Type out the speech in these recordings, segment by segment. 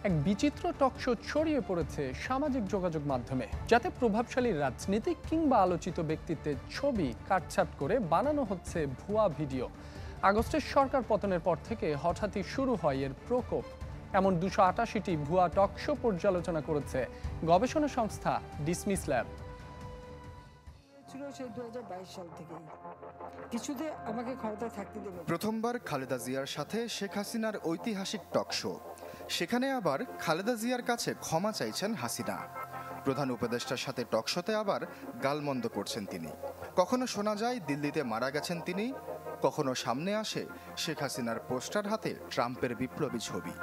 এক বিচিত্র টকশো ছড়িয়ে পড়েছে সামাজিক যোগাযোগ মাধ্যমে, যাতে প্রভাবশালী রাজনীতিক কিংবা আলোচিত ব্যক্তিত্বের ছবি কাটছাঁট করে বানানো হচ্ছে ভুয়া ভিডিও। আগস্টের সরকার পতনের পর থেকে হঠাৎই শুরু হয় এর প্রকোপ। এমন 288টি ভুয়া টকশো পর্যালোচনা করেছে গবেষণা সংস্থা ডিসমিস ল্যাব। সেই 2022 সাল থেকেই কিছুতে আমাকে ক্ষমতায় থাকতে দেবে। প্রথমবার খালেদা জিয়ার সাথে শেখ হাসিনার ঐতিহাসিক টকশো। সেখানে আবার খালেদা জিয়ার কাছে ক্ষমা চাইছেন হাসিনা। প্রধান উপদেষ্টার সাথে টকশোতে আবার গালমন্দ করছেন তিনি। কখনো শোনা যায় দিল্লিতে মারা গেছেন তিনি, কখনো সামনে আসে শেখ হাসিনার পোস্টার হাতে ট্রাম্পের বিপ্লবী ছবি।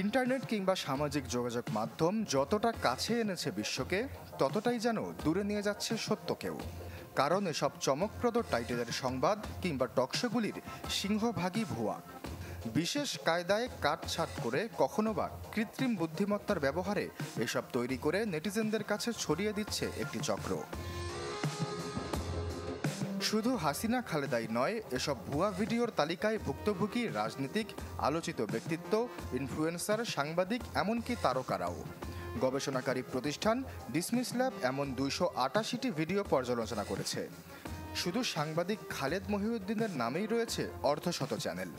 ইন্টারনেট কিংবা সামাজিক যোগাযোগ মাধ্যম যতটা কাছে এনেছে বিশ্বকে, ততটাই যেন দূরে নিয়ে যাচ্ছে সত্যকেও। কারণ এসব চমকপ্রদ টাইটেলের সংবাদ কিংবা টকশোগুলির সিংহভাগই ভুয়া। বিশেষ কায়দায় কাটছাঁট করে, কখনো বা কৃত্রিম বুদ্ধিমত্তার ব্যবহারে এসব তৈরি করে নেটিজেনদের কাছে ছড়িয়ে দিচ্ছে একটি চক্র। শুধু হাসিনা খালেদাই নয়, এসব ভুয়া ভিডিওর তালিকায় ভুক্তভোগী রাজনীতিক, আলোচিত ব্যক্তিত্ব, ইনফ্লুয়েন্সার, সাংবাদিক, এমনকি তারকারাও। গবেষণাকারী প্রতিষ্ঠান ডিসমিস ল্যাব এমন 288টি ভিডিও পর্যালোচনা করেছে। শুধু সাংবাদিক খালেদ মহিউদ্দিনের নামেই রয়েছে অর্ধশত চ্যানেল,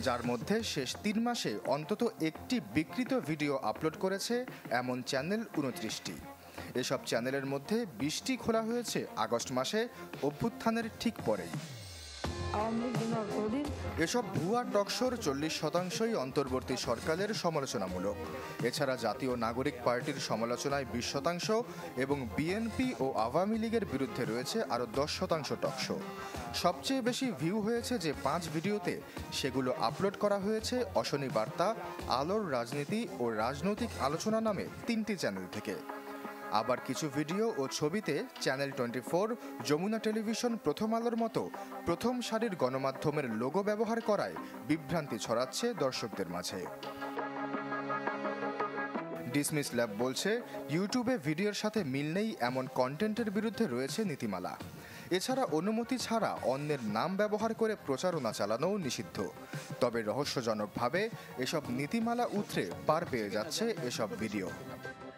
যার মধ্যে শেষ 3 মাসে অন্তত একটি বিকৃত ভিডিও আপলোড করেছে এমন চ্যানেল 29টি। এসব চ্যানেলের মধ্যে 20টি খোলা হয়েছে আগস্ট মাসে, অভ্যুত্থানের ঠিক পরেই। এসব ভুয়া টকশোর 40%ই অন্তর্বর্তী সরকারের সমালোচনামূলক। এছাড়া জাতীয় নাগরিক পার্টির সমালোচনায় 20% এবং বিএনপি ও আওয়ামী লীগের বিরুদ্ধে রয়েছে আরও 10% টকশো। সবচেয়ে বেশি ভিউ হয়েছে যে 5 ভিডিওতে, সেগুলো আপলোড করা হয়েছে অশনি বার্তা, আলোর রাজনীতি ও রাজনৈতিক আলোচনা নামে 3টি চ্যানেল থেকে। আবার কিছু ভিডিও ও ছবিতে চ্যানেল 24, যমুনা টেলিভিশন, প্রথম আলোর মতো প্রথম সারির গণমাধ্যমের লোগো ব্যবহার করায় বিভ্রান্তি ছড়াচ্ছে দর্শকদের মাঝে। ডিসমিস ল্যাব বলছে, ইউটিউবে ভিডিওর সাথে মিল নেই এমন কন্টেন্টের বিরুদ্ধে রয়েছে নীতিমালা। এছাড়া অনুমতি ছাড়া অন্যের নাম ব্যবহার করে প্রচারণা চালানোও নিষিদ্ধ। তবে রহস্যজনকভাবে এসব নীতিমালা উতরে পার পেয়ে যাচ্ছে এসব ভিডিও।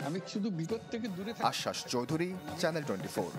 আমি শুধু বিপদ থেকে দূরে আশ্বাস চৌধুরী, চ্যানেল 24।